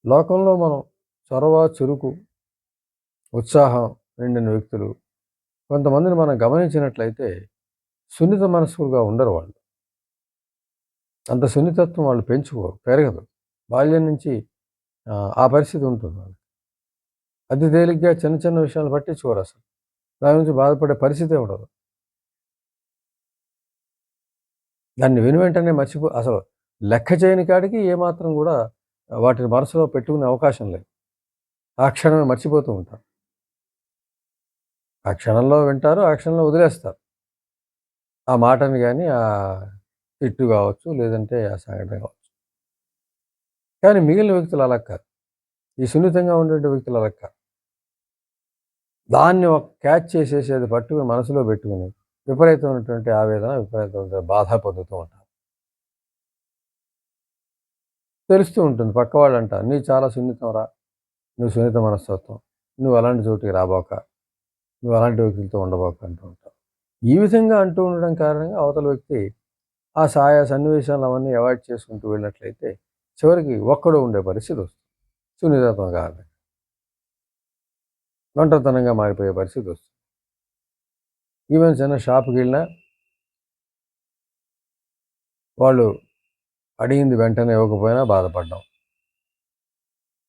లోకంలో మనం చొరవ, చురుకు, ఉత్సాహం నిండిన వ్యక్తులు కొంతమందిని మనం గమనించినట్లయితే సున్నిత మనస్కులుగా ఉండరు వాళ్ళు. అంత సున్నితత్వం వాళ్ళు పెరగదు. బాల్యం నుంచి ఆ పరిస్థితి ఉంటుంది వాళ్ళకి. అతి తేలిగ్గా చిన్న చిన్న విషయాలు పట్టించుకోరసలు. దాని గురించి బాధపడే పరిస్థితే ఉండదు. దాన్ని వెంటనే అసలు లెక్క చేయని కాడికి ఏమాత్రం గూడా వాటిని మనసులో పెట్టుకునే అవకాశం లేదు. ఆ క్షణమే మర్చిపోతూ ఉంటారు. ఆ క్షణంలో వింటారు, ఆ క్షణంలో వదిలేస్తారు. ఆ మాటని గాని, తిట్టు గావచ్చు, లేదంటే ఆ సంఘటన గావచ్చు. కానీ మిగిలిన వ్యక్తులు అలా కాదు. ఈ సున్నితంగా ఉండేటి వ్యక్తులు అలా కాదు. దాన్ని క్యాచ్ చేసేసి అది పట్టుకొని మనసులో పెట్టుకొని విపరీతమైనటువంటి ఆవేదన, విపరీతమైన బాధ పొందుతూ ఉంటారు. తెలుస్తూ ఉంటుంది. పక్కవాళ్ళంటారు, "నీవు చాలా సున్నితంరా. నువ్వు సున్నిత మనస్తత్వం. నువ్వు అలాంటి చోటికి రాబోక. నువ్వు అలాంటి వ్యక్తులతో ఉండబోక" అంటూ ఉంటారు. ఈ విధంగా అంటూ ఉండడం కారణంగా అవతల వ్యక్తి ఆ సన్నివేశాలు అవన్నీ అవాయిడ్ చేసుకుంటూ వెళ్ళినట్లయితే చివరికి ఒక్కడు ఉండే పరిస్థితి వస్తుంది. సున్నితత్వం కారణంగా. ఒంటరితనంగా మారిపోయే పరిస్థితి వస్తుంది. ఈవెన్ చిన్న షాప్‌కెళ్ళినా వాళ్ళు అడిగింది వెంటనే ఇవ్వకపోయినా బాధపడడం.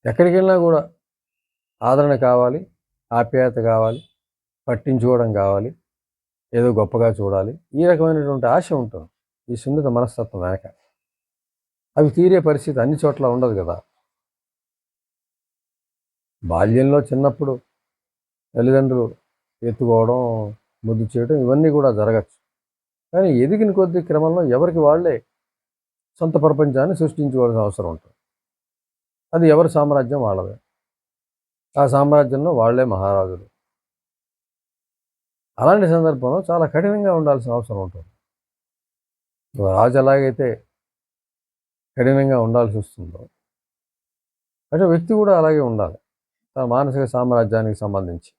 ఎక్కడికెళ్ళినా గూడా ఆదరణ కావాలి, ఆప్యాయత కావాలి, పట్టించుకోవడం కావాలి, ఏదో గొప్పగా చూడాలి. ఈ రకమైనటువంటి ఆశ ఉంటుంది. ఈ సున్నిత మనస్తత్వం వెనక. అవి తీరే పరిస్థితి అన్ని చోట్ల ఉండదు గదా! బాల్యంలో చిన్నప్పుడు తల్లిదండ్రులు ఎత్తుకోవడం, ముద్దు చేయడం ఇవన్నీ గూడా జరగచ్చు. కానీ ఎదిగిన కొద్దీ క్రమంలో ఎవరికి వాళ్ళే సొంత ప్రపంచాన్ని సృష్టించుకోవాల్సిన అవసరం ఉంటుంది. అది ఎవరి సామ్రాజ్యం వాళ్ళదే. ఆ సామ్రాజ్యంలో వాళ్ళే మహారాజులు. అలాంటి సందర్భంలో చాలా కఠినంగా ఉండాల్సిన అవసరం ఉంటుంది. రాజు ఎలాగైతే కఠినంగా ఉండాల్సి వస్తుందో, అంటే వ్యక్తి కూడా అలాగే ఉండాలి. తన మానసిక సామ్రాజ్యానికి సంబంధించి.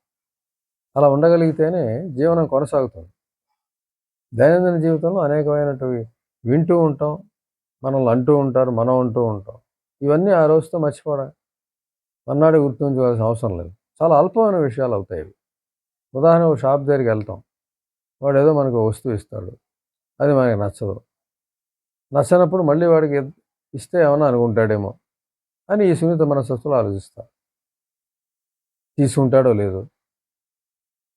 అలా ఉండగలిగితేనే జీవనం కొనసాగుతుంది. దైనందిన జీవితంలో అనేకమైనటివి వింటూ ఉంటాం. మనల్ని అంటూ ఉంటారు. మనం అంటూ ఉంటాం. ఇవన్నీ ఆ రోజుతో మర్చిపోవడం. మర్నాడే గుర్తుంచుకోవాల్సిన అవసరం లేదు. చాలా అల్పమైన విషయాలు అవుతాయి ఇవి. ఉదాహరణకు షాప్ దగ్గరికి వెళ్తాం. వాడేదో మనకు వస్తువు ఇస్తాడు. అది మనకి నచ్చదు. నచ్చనప్పుడు మళ్ళీ వాడికి ఇస్తే ఏమన్నా అనుకుంటాడేమో అని ఈ సున్నిత మనస్తత్తులు ఆలోచిస్తారు. తీసుకుంటాడో లేదో.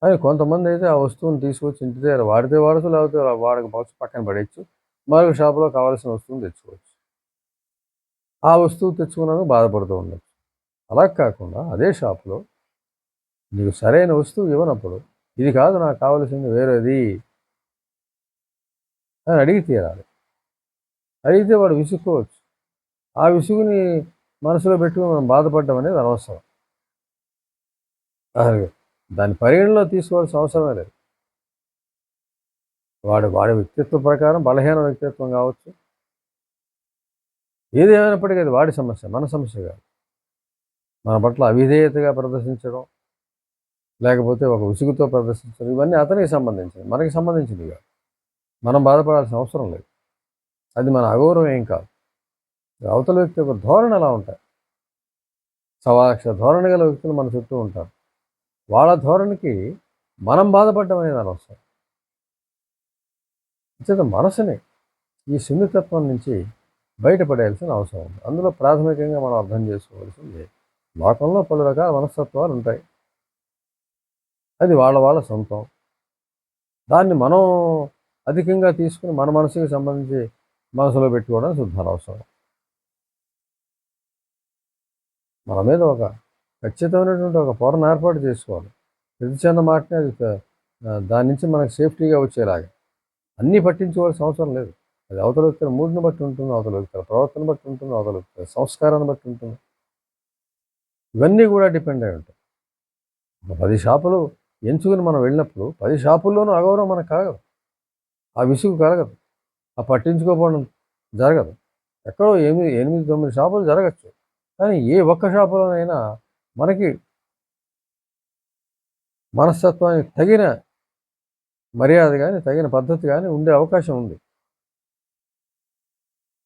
కానీ కొంతమందైతే ఆ వస్తువుని తీసుకొచ్చి ఇంటి దగ్గర వాడితే వాడచ్చు, లేకపోతే వాడకపోవచ్చు, పక్కన పడేయచ్చు. మరొక షాప్‌లో కావాల్సిన వస్తువుని తెచ్చుకోవచ్చు. ఆ వస్తువు తెచ్చుకున్నందుకు బాధపడుతూ ఉండొచ్చు. అలా కాకుండా అదే షాప్‌లో నీకు సరైన వస్తువు ఇవ్వనప్పుడు, ఇది కాదు నాకు కావాల్సింది వేరేది అని అడిగి తీరాలి. అడిగితే వాడు విసుక్కోవచ్చు. ఆ విసుగుని మనసులో పెట్టుకొని మనం బాధపడడం అనేది అనవసరం. అసలు దాన్ని పరిగణనలో తీసుకోవాల్సిన అవసరమే లేదు. వాడి వ్యక్తిత్వం ప్రకారం బలహీన వ్యక్తిత్వం కావచ్చు. ఏది ఏమైనప్పటికీ అది వాడి సమస్య. మన సమస్య కాదు. మన పట్ల అవిధేయతగా ప్రదర్శించడం, లేకపోతే ఒక విసుగుతో ప్రదర్శించడం ఇవన్నీ అతనికి సంబంధించినవి. మనకి సంబంధించినవి కాదు. మనం బాధపడాల్సిన అవసరం లేదు. అది మన అగౌరవం ఏం కాదు. అవతల వ్యక్తి యొక్క ధోరణి అలా ఉంటాయి. సవాక్ష ధోరణి గల వ్యక్తులు మన చుట్టూ ఉంటారు. వాళ్ళ ధోరణికి మనం బాధపడడం అనేది అనవసరం. అంచేత మనసుని ఈ సున్నితత్వం నుంచి బయటపడేయాల్సిన అవసరం ఉంది. అందులో ప్రాథమికంగా మనం అర్థం చేసుకోవాల్సింది లోకంలో పలు రకాల మనస్తత్వాలు ఉంటాయి. అది వాళ్ళ సొంతం. దాన్ని మనం అధికంగా తీసుకుని మన మనసుకి సంబంధించి మనసులో పెట్టుకోవడం శుద్ధ అనవసరం. మన మీద ఒక ఖచ్చితమైనటువంటి ఒక పొరను ఏర్పాటు చేసుకోవాలి. ప్రతి చిన్న మాటని అది దాని నుంచి మనకు సేఫ్టీగా వచ్చేలాగా. అన్నీ పట్టించుకోవాల్సిన అవసరం లేదు. అది అవతల వ్యక్తుల మూడ్‌ని బట్టి ఉంటుంది, అవతల వ్యక్తుల ప్రవర్తన బట్టి ఉంటుంది, అవతల వ్యక్తుల సంస్కారాన్ని బట్టి ఉంటుంది. ఇవన్నీ కూడా డిపెండ్ అయి ఉంటాయి. 10 షాపులు ఎంచుకుని మనం వెళ్ళినప్పుడు 10 షాపుల్లోనూ అగౌరవం మనకు కలగదు. ఆ విసుగు కలగదు. ఆ పట్టించుకోకపోవడం జరగదు. ఎక్కడో 8, 9 షాపులు జరగచ్చు. కానీ ఏ ఒక్క షాపులోనైనా మనకి మనస్తత్వానికి తగిన మర్యాద గాని, తగిన పద్ధతి గాని ఉండే అవకాశం ఉంది.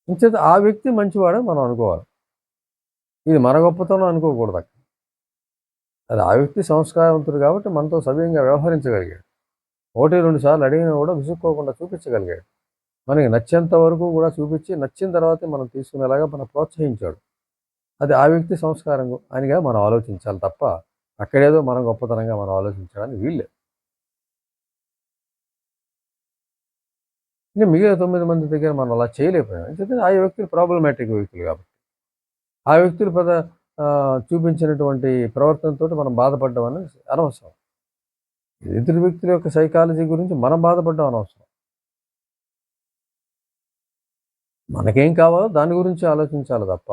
ఇంచేత ఆ వ్యక్తి మంచివాడని మనం అనుకోవాలి. ఇది మన గొప్పతనం అనుకోకూడదు అక్కడ. అది ఆ వ్యక్తి సంస్కారవంతుడు కాబట్టి మనతో సవ్యంగా వ్యవహరించగలిగాడు. 1, 2 సార్లు అడిగినా కూడా విసుక్కోకుండా చూపించగలిగాడు. మనకి నచ్చేంత వరకు కూడా చూపించి, నచ్చిన తర్వాతే మనం తీసుకునేలాగా మనం ప్రోత్సహించాడు. అది ఆ వ్యక్తి సంస్కారం అనిగా మనం ఆలోచించాలి తప్ప, అక్కడేదో మనం గొప్పతనంగా మనం ఆలోచించడానికి వీల్లేదు. ఇంక మిగిలిన 9 మంది దగ్గర మనం అలా చేయలేకపోయాం. ఎందుకంటే ఆ వ్యక్తులు ప్రాబ్లమాటిక్ వ్యక్తులు కాబట్టి. ఆ వ్యక్తులు చూపించినటువంటి ప్రవర్తనతోటి మనం బాధపడ్డం అనేది అనవసరం. ఎదుటి వ్యక్తుల యొక్క సైకాలజీ గురించి మనం బాధపడ్డం అనవసరం. మనకేం కావాలో దాని గురించి ఆలోచించాలి తప్ప,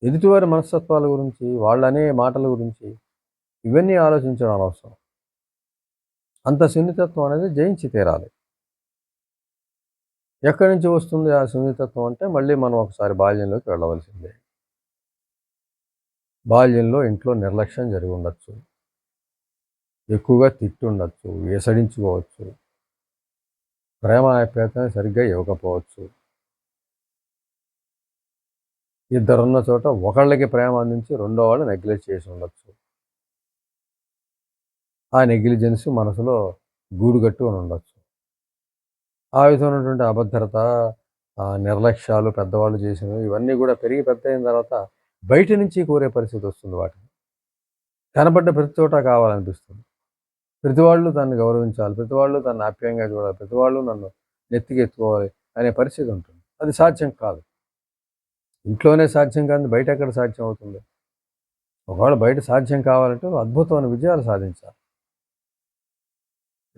ఎదుటివారి మనస్తత్వాల గురించి, వాళ్ళనే మాటల గురించి ఇవన్నీ ఆలోచించడం అనవసరం. అంత సున్నితత్వం అనేది జయించి తీరాలి. ఎక్కడి నుంచి వస్తుంది ఆ సున్నితత్వం అంటే మళ్ళీ మనం ఒకసారి బాల్యంలోకి వెళ్ళవలసిందే. బాల్యంలో ఇంట్లో నిర్లక్ష్యం జరిగి ఉండొచ్చు. ఎక్కువగా తిట్టుండొచ్చు, ఏసడించుకోవచ్చు. ప్రేమ ఆప్యాయతను సరిగ్గా ఇవ్వకపోవచ్చు. ఇద్దరున్న చోట ఒకళ్ళకి ప్రేమ అందించి రెండో వాళ్ళు నెగ్లెక్ట్ చేసి ఉండొచ్చు. ఆ నెగ్లిజెన్స్ మనసులో గూడు కట్టుకొని ఉండొచ్చు. ఆ విధమైనటువంటి అభద్రత, నిర్లక్ష్యాలు పెద్దవాళ్ళు చేసినవి ఇవన్నీ కూడా పెరిగి పెద్దయిన తర్వాత బయట నుంచి కోరే పరిస్థితి వస్తుంది వాటిని. కనపడ్డ ప్రతి చోట కావాలనిపిస్తుంది. ప్రతివాళ్ళు దాన్ని గౌరవించాలి. ప్రతివాళ్ళు దాన్ని ఆప్యాయంగా చూడాలి. ప్రతివాళ్ళు నన్ను నెత్తికెత్తుకోవాలి అనే పరిస్థితి ఉంటుంది. అది సాధ్యం కాదు. ఇంట్లోనే సాధ్యం కానిది బయట ఎక్కడ సాధ్యం అవుతుంది? ఒకవేళ బయట సాధ్యం కావాలంటే అద్భుతమైన విజయాలు సాధించాలి.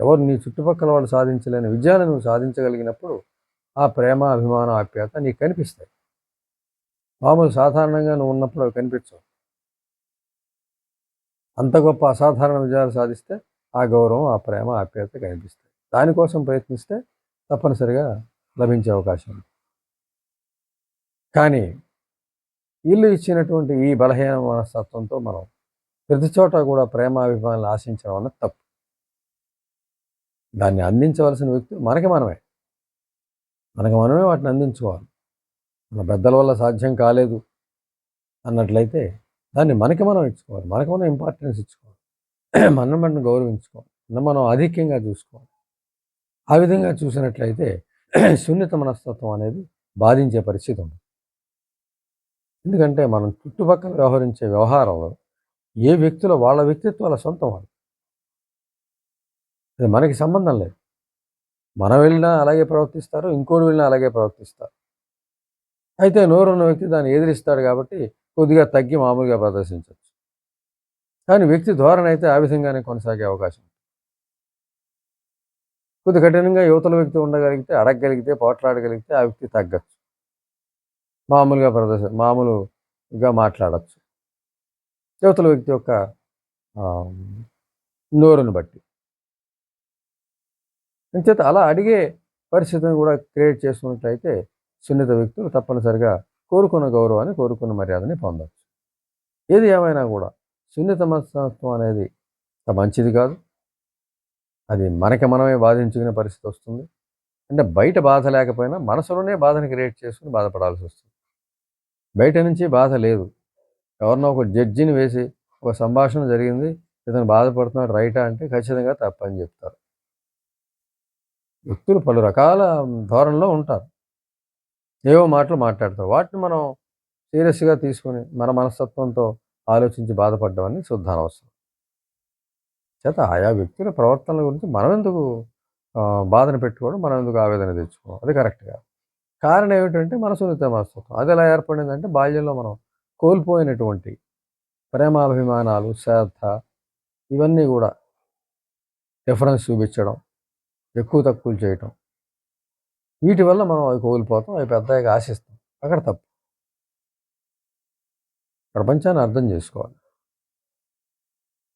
ఎవరు నీ చుట్టుపక్కల వాళ్ళు సాధించలేని విజయాన్ని నువ్వు సాధించగలిగినప్పుడు ఆ ప్రేమ, అభిమానం, ఆప్యాయత నీకు కనిపిస్తాయి. మామూలు సాధారణంగా నువ్వు ఉన్నప్పుడు అవి కనిపించవు. అంత గొప్ప అసాధారణ విజయాలు సాధిస్తే ఆ గౌరవం, ఆ ప్రేమ, ఆప్యాయత కనిపిస్తాయి. దానికోసం ప్రయత్నిస్తే తప్పనిసరిగా లభించే అవకాశం ఉంది. కానీ వీళ్ళు ఇచ్చినటువంటి ఈ బలహీన మనస్తత్వంతో మనం ప్రతి చోట కూడా ప్రేమ, అభిమానాలు ఆశించడం అన్నది తప్పు. దాన్ని అందించవలసిన వ్యక్తులు మనకి మనమే. మనకు మనమే వాటిని అందించుకోవాలి. మన పెద్దల వల్ల సాధ్యం కాలేదు అన్నట్లయితే దాన్ని మనకి మనం ఇచ్చుకోవాలి. మనకు మనం ఇంపార్టెన్స్ ఇచ్చుకోవాలి. మనం గౌరవించుకోవాలి. మనం అధిక్యంగా చూసుకోవాలి. ఆ విధంగా చూసినట్లయితే సున్నిత మనస్తత్వం అనేది బాధించే పరిస్థితి ఉంది. ఎందుకంటే మనం చుట్టుపక్కల వ్యవహరించే వ్యవహారంలో ఏ వ్యక్తుల వాళ్ళ వ్యక్తిత్వాల సొంతం వాళ్ళు. అది మనకి సంబంధం లేదు. మనం వెళ్ళినా అలాగే ప్రవర్తిస్తారు, ఇంకోడు వెళ్ళినా అలాగే ప్రవర్తిస్తారు. అయితే నోరున్న వ్యక్తి దాన్ని ఎదిరిస్తాడు కాబట్టి కొద్దిగా తగ్గి మామూలుగా ప్రదర్శించవచ్చు. కానీ వ్యక్తి ధోరణి అయితే ఆ విధంగానే కొనసాగే అవకాశం. కొద్ది కఠినంగా యువతల వ్యక్తి ఉండగలిగితే, అడగగలిగితే, పోట్లాడగలిగితే ఆ వ్యక్తి తగ్గచ్చు. మామూలుగా మాట్లాడచ్చు. యువతల వ్యక్తి యొక్క నోరుని బట్టి. అంచేత అలా అడిగే పరిస్థితిని కూడా క్రియేట్ చేసుకున్నట్లయితే సున్నిత వ్యక్తులు తప్పనిసరిగా కోరుకున్న గౌరవాన్ని, కోరుకున్న మర్యాదని పొందవచ్చు. ఏది ఏమైనా కూడా సున్నిత మనస్తత్వం అనేది మంచిది కాదు. అది మనకి మనమే బాధించుకునే పరిస్థితి వస్తుంది. అంటే బయట బాధ లేకపోయినా మనసులోనే బాధని క్రియేట్ చేసుకుని బాధపడాల్సి వస్తుంది. బయట నుంచి బాధ లేదు. ఎవరినో ఒక జడ్జిని వేసి ఒక సంభాషణ జరిగింది, ఇతను బాధపడుతున్నాడు రైటా అంటే ఖచ్చితంగా తప్పని చెప్తారు. వ్యక్తులు పలు రకాల ధోరణిలో ఉంటారు. ఏవో మాటలు మాట్లాడతారు. వాటిని మనం సీరియస్‌గా తీసుకొని మన మనస్తత్వంతో ఆలోచించి బాధపడడం అనేది శుద్ధ అనవసరం. చేత ఆయా వ్యక్తుల ప్రవర్తనల గురించి మనమెందుకు బాధను పెట్టుకోవడం, మనమెందుకు ఆవేదన తెచ్చుకోవడం అది కరెక్ట్ కాదు. కారణం ఏమిటంటే మన సున్నిత మనస్తత్వం. అది ఎలా ఏర్పడిందంటే బాల్యంలో మనం కోల్పోయినటువంటి ప్రేమాభిమానాలు, శ్రద్ధ ఇవన్నీ కూడా డిఫరెన్స్ చూపించడం, ఎక్కువ తక్కువలు చేయటం. వీటి వల్ల మనం అవి కోల్పోతాం. అవి పెద్దయ్యాక ఆశిస్తాం. అక్కడ తప్పు. ప్రపంచాన్ని అర్థం చేసుకోవాలి.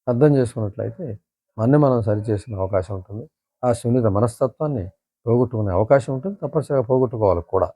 అర్థం చేసుకున్నట్లయితే మనని మనం సరిచేసుకునే అవకాశం ఉంటుంది. ఆ సున్నిత మనస్తత్వాన్ని పోగొట్టుకునే అవకాశం ఉంటుంది. తప్పనిసరిగా పోగొట్టుకోవాలి కూడా.